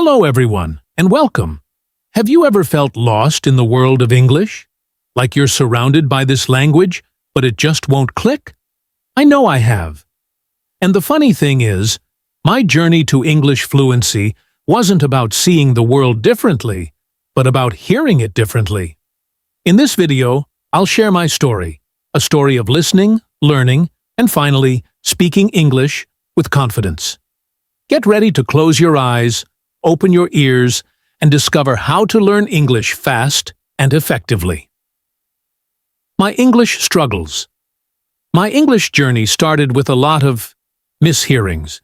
Hello, everyone, and welcome. Have you ever felt lost in the world of English? Like you're surrounded by this language, but it just won't click? I know I have. And the funny thing is, my journey to English fluency wasn't about seeing the world differently, but about hearing it differently. In this video, I'll share my story, a story of listening, learning, and finally, speaking English with confidence. Get ready to close your eyes, open your ears, and discover how to learn English fast and effectively. My English struggles. My English journey started with a lot of mishearings.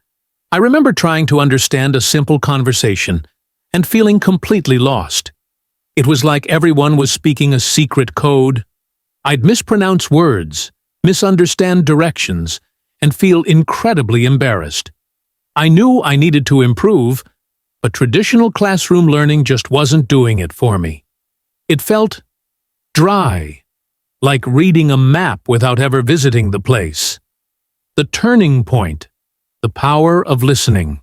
I remember trying to understand a simple conversation and feeling completely lost. It was like everyone was speaking a secret code. I'd mispronounce words, misunderstand directions, and feel incredibly embarrassed. I knew I needed to improve, but traditional classroom learning just wasn't doing it for me. It felt dry, like reading a map without ever visiting the place. The turning point, the power of listening.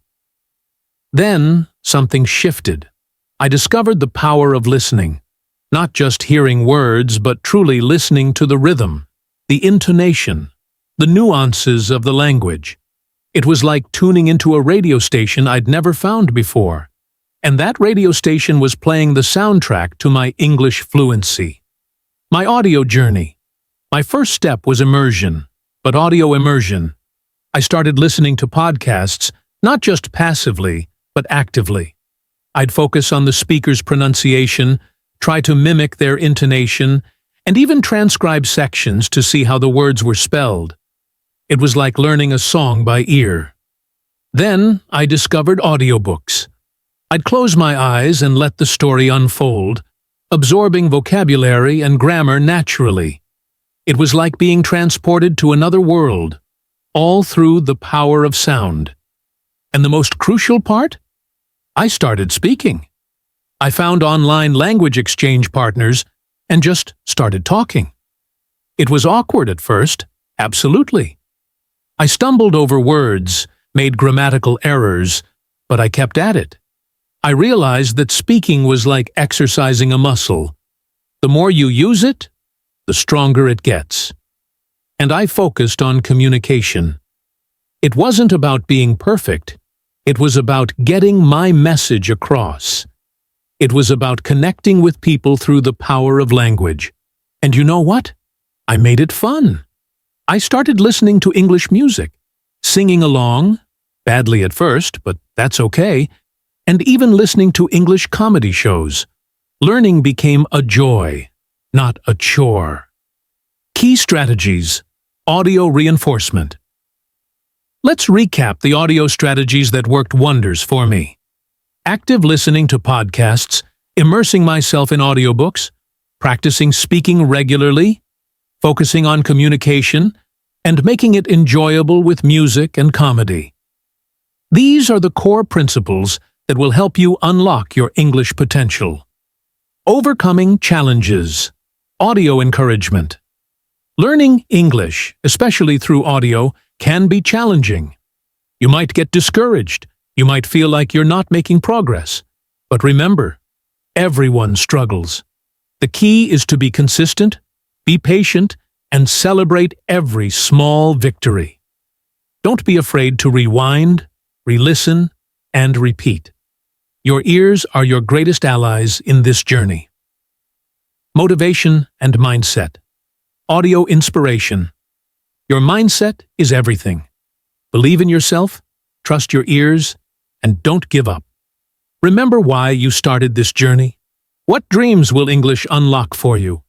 Then something shifted. I discovered the power of listening, not just hearing words, but truly listening to the rhythm, the intonation, the nuances of the language. It was like tuning into a radio station I'd never found before. And that radio station was playing the soundtrack to my English fluency. My audio journey. My first step was immersion, but audio immersion. I started listening to podcasts, not just passively, but actively. I'd focus on the speaker's pronunciation, try to mimic their intonation, and even transcribe sections to see how the words were spelled. It was like learning a song by ear. Then I discovered audiobooks. I'd close my eyes and let the story unfold, absorbing vocabulary and grammar naturally. It was like being transported to another world, all through the power of sound. And the most crucial part? I started speaking. I found online language exchange partners and just started talking. It was awkward at first, absolutely. I stumbled over words, made grammatical errors, but I kept at it. I realized that speaking was like exercising a muscle. The more you use it, the stronger it gets. And I focused on communication. It wasn't about being perfect. It was about getting my message across. It was about connecting with people through the power of language. And you know what? I made it fun. I started listening to English music, singing along, badly at first, but that's okay, and even listening to English comedy shows. Learning became a joy, not a chore. Key strategies: audio reinforcement. Let's recap the audio strategies that worked wonders for me. Active listening to podcasts, immersing myself in audiobooks, practicing speaking regularly, focusing on communication, and making it enjoyable with music and comedy. These are the core principles that will help you unlock your English potential. Overcoming challenges. Audio encouragement. Learning English, especially through audio, can be challenging. You might get discouraged. You might feel like you're not making progress. But remember, everyone struggles. The key is to be consistent, be patient, and celebrate every small victory. Don't be afraid to rewind, re-listen, and repeat. Your ears are your greatest allies in this journey. Motivation and mindset. Audio inspiration. Your mindset is everything. Believe in yourself, trust your ears, and don't give up. Remember why you started this journey? What dreams will English unlock for you?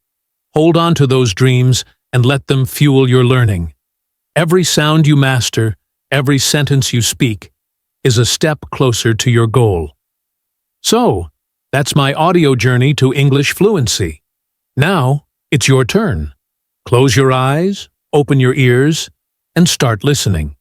Hold on to those dreams and let them fuel your learning. Every sound you master, every sentence you speak, is a step closer to your goal. So, that's my audio journey to English fluency. Now, it's your turn. Close your eyes, open your ears, and start listening.